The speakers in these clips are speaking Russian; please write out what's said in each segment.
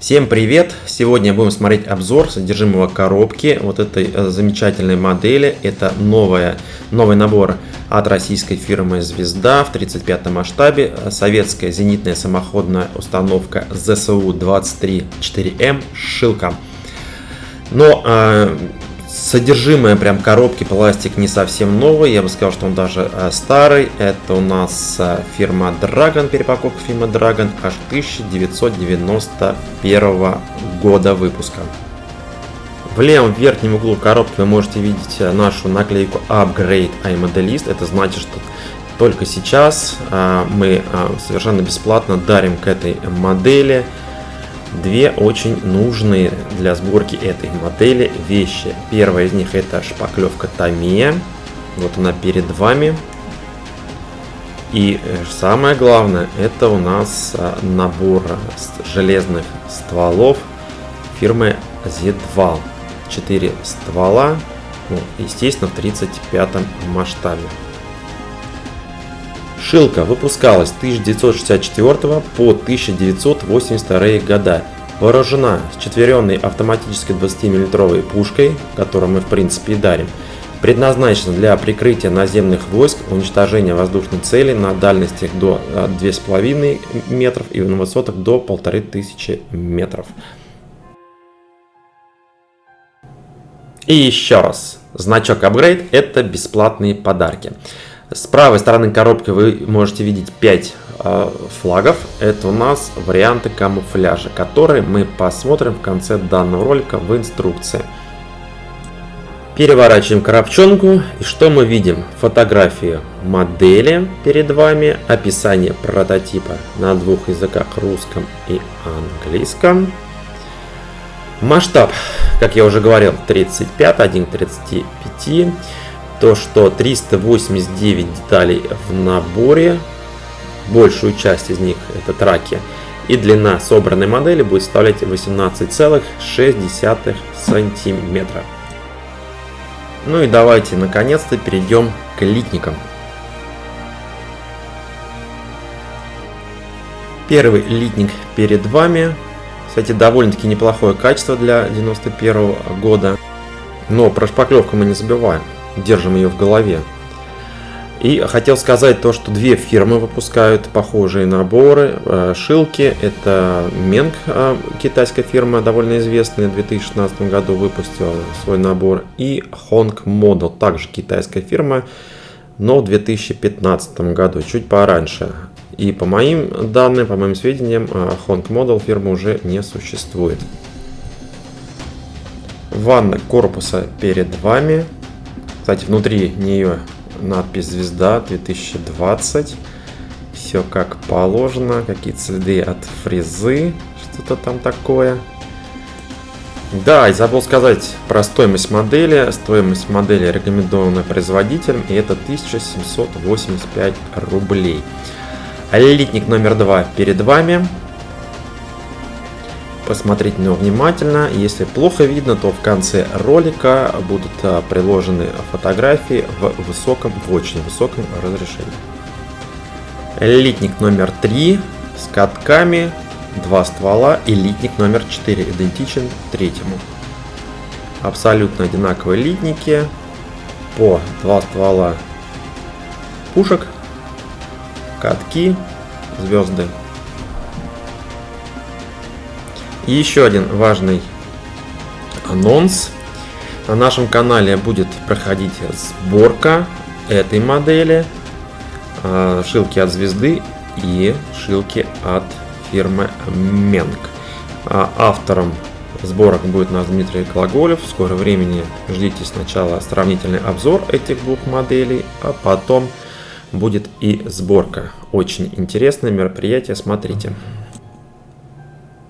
Всем привет! Сегодня будем смотреть обзор содержимого коробки вот этой замечательной модели. Это новый набор от российской фирмы «Звезда» в 35-м масштабе. Советская зенитная самоходная установка ЗСУ-23-4М «Шилка». Но содержимое прям коробки, пластик не совсем новый, я бы сказал, что он даже старый. Это у нас фирма Dragon, перепаковка фирмы Dragon, аж 1991 года выпуска. В левом верхнем углу коробки вы можете видеть нашу наклейку Upgrade iModelist. Это значит, что только сейчас мы совершенно бесплатно дарим к этой модели две очень нужные для сборки этой модели вещи. Первая из них — это шпаклевка Tamiya. Вот она перед вами. И самое главное, это у нас набор железных стволов фирмы Z-Val. 4 ствола, естественно, в 35-м масштабе. Шилка выпускалась с 1964 по 1982 года. Вооружена четверенной автоматической 20-мм пушкой, которую мы в принципе и дарим. Предназначена для прикрытия наземных войск, уничтожения воздушных целей на дальностях до 2,5 метров и на высотах до 1500 метров. И еще раз, значок Upgrade — это бесплатные подарки. С правой стороны коробки вы можете видеть 5 флагов. Это у нас варианты камуфляжа, которые мы посмотрим в конце данного ролика в инструкции. Переворачиваем коробчонку, и что мы видим? Фотографию модели перед вами, описание прототипа на двух языках, русском и английском. Масштаб, как я уже говорил, 35, 1 к 35. То, что 389 деталей в наборе, большую часть из них это траки, и длина собранной модели будет составлять 18,6 сантиметра. Ну и давайте наконец-то перейдем к литникам. Первый литник перед вами. Кстати, довольно-таки неплохое качество для 91 года, но про шпаклевку мы не забываем. Держим ее в голове. И хотел сказать то, что две фирмы выпускают похожие наборы. Шилки — это Менг, китайская фирма, довольно известная, в 2016 году выпустила свой набор. И Honk Model, также китайская фирма, но в 2015 году, чуть пораньше. И по моим данным, по моим сведениям, Honk Model фирмы уже не существует. Ванна корпуса перед вами. Кстати, внутри нее надпись «Звезда 2020». Все как положено. Какие-то следы от фрезы. Что-то там такое. Да, и забыл сказать про стоимость модели. Стоимость модели рекомендована производителем. И это 1785 рублей. Литник номер 2 перед вами. Посмотрите на него внимательно. Если плохо видно, то в конце ролика будут приложены фотографии в очень высоком разрешении. Литник номер 3 с катками, 2 ствола, и литник номер 4 идентичен третьему. Абсолютно одинаковые литники, по 2 ствола пушек, катки, звезды. И еще один важный анонс. На нашем канале будет проходить сборка этой модели, шилки от Звезды и шилки от фирмы Менг. Автором сборок будет наш Дмитрий Глаголев. В скором времени ждите сначала сравнительный обзор этих двух моделей, а потом будет и сборка. Очень интересное мероприятие, смотрите.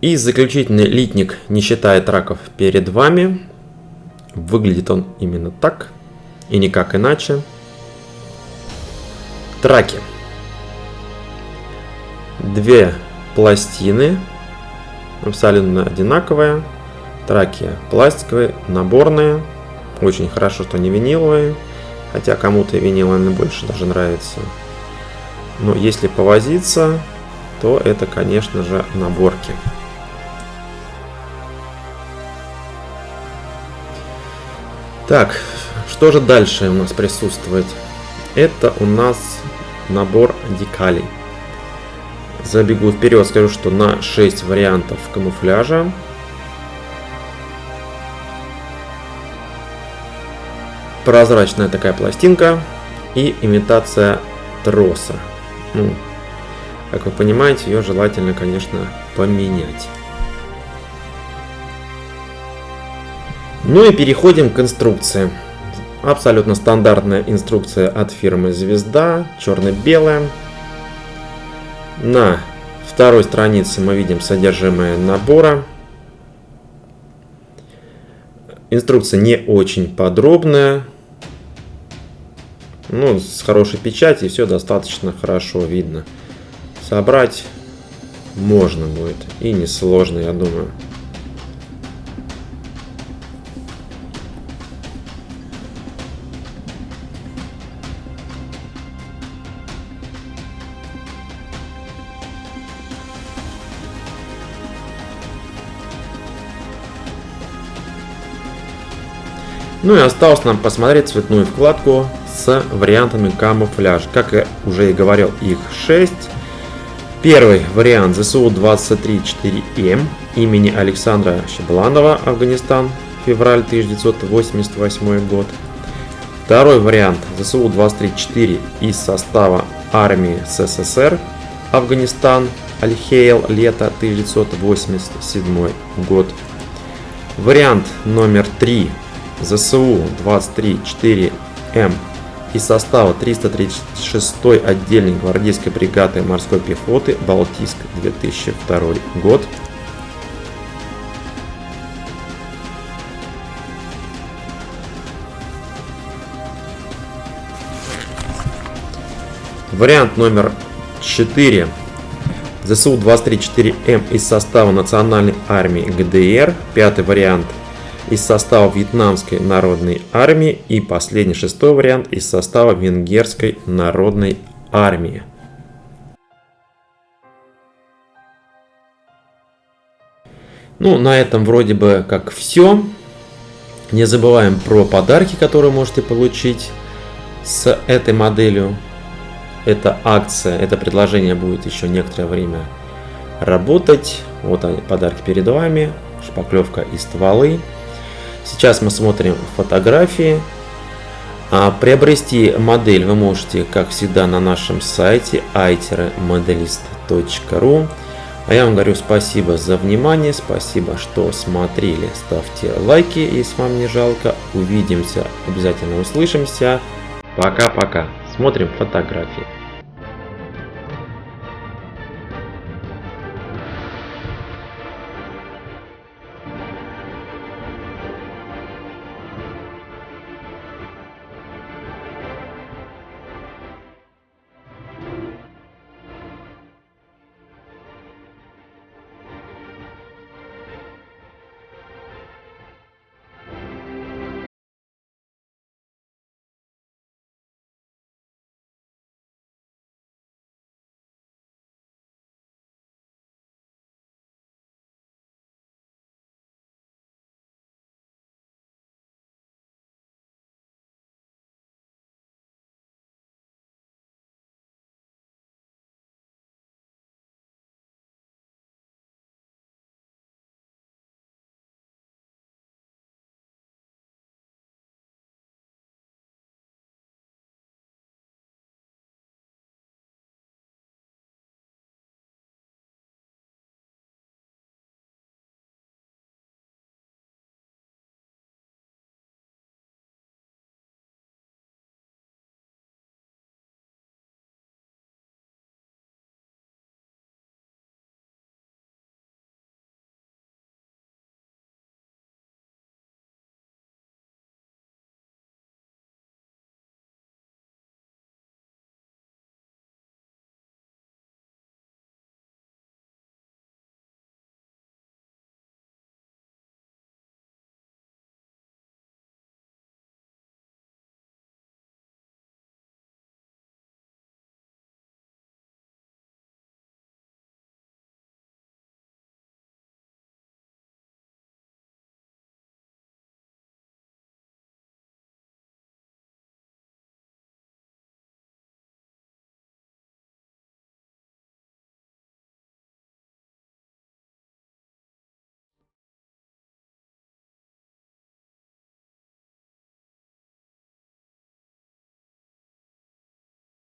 И заключительный литник, не считая траков, перед вами. Выглядит он именно так и никак иначе. Траки. 2 пластины, абсолютно одинаковые. Траки пластиковые, наборные. Очень хорошо, что не виниловые. Хотя кому-то виниловые больше даже нравится. Но если повозиться, то это, конечно же, наборки. Так, что же дальше у нас присутствует? Это у нас набор декалей. Забегу вперед, скажу, что на 6 вариантов камуфляжа. Прозрачная такая пластинка и имитация троса. Ну, как вы понимаете, ее желательно, конечно, поменять. Ну и переходим к инструкции. Абсолютно стандартная инструкция от фирмы Звезда, черно-белая. На второй странице мы видим содержимое набора. Инструкция не очень подробная, но с хорошей печатью все достаточно хорошо видно. Собрать можно будет и несложно, я думаю. Ну и осталось нам посмотреть цветную вкладку с вариантами камуфляжа. Как я уже и говорил, их 6. Первый вариант ЗСУ-23-4М имени Александра Щебланова, Афганистан, февраль 1988 год. Второй вариант ЗСУ-23-4 из состава армии СССР, Афганистан, Аль-Хейл, лето 1987 год. Вариант номер 3. ЗСУ-23-4М из состава 336-й отдельной гвардейской бригады морской пехоты, Балтийск, 2002 год. Вариант номер 4. ЗСУ-23-4М из состава Национальной армии ГДР. Пятый вариант из состава Вьетнамской народной армии. И последний, 6-й вариант, из состава Венгерской народной армии. Ну, на этом вроде бы как все. Не забываем про подарки, которые можете получить с этой моделью. Эта акция, это предложение будет еще некоторое время работать. Вот они, подарки перед вами. Шпаклевка и стволы. Сейчас мы смотрим фотографии. Приобрести модель вы можете, как всегда, на нашем сайте i-modelist.ru. А я вам говорю спасибо за внимание, спасибо, что смотрели. Ставьте лайки, если вам не жалко. Увидимся, обязательно услышимся. Пока-пока. Смотрим фотографии.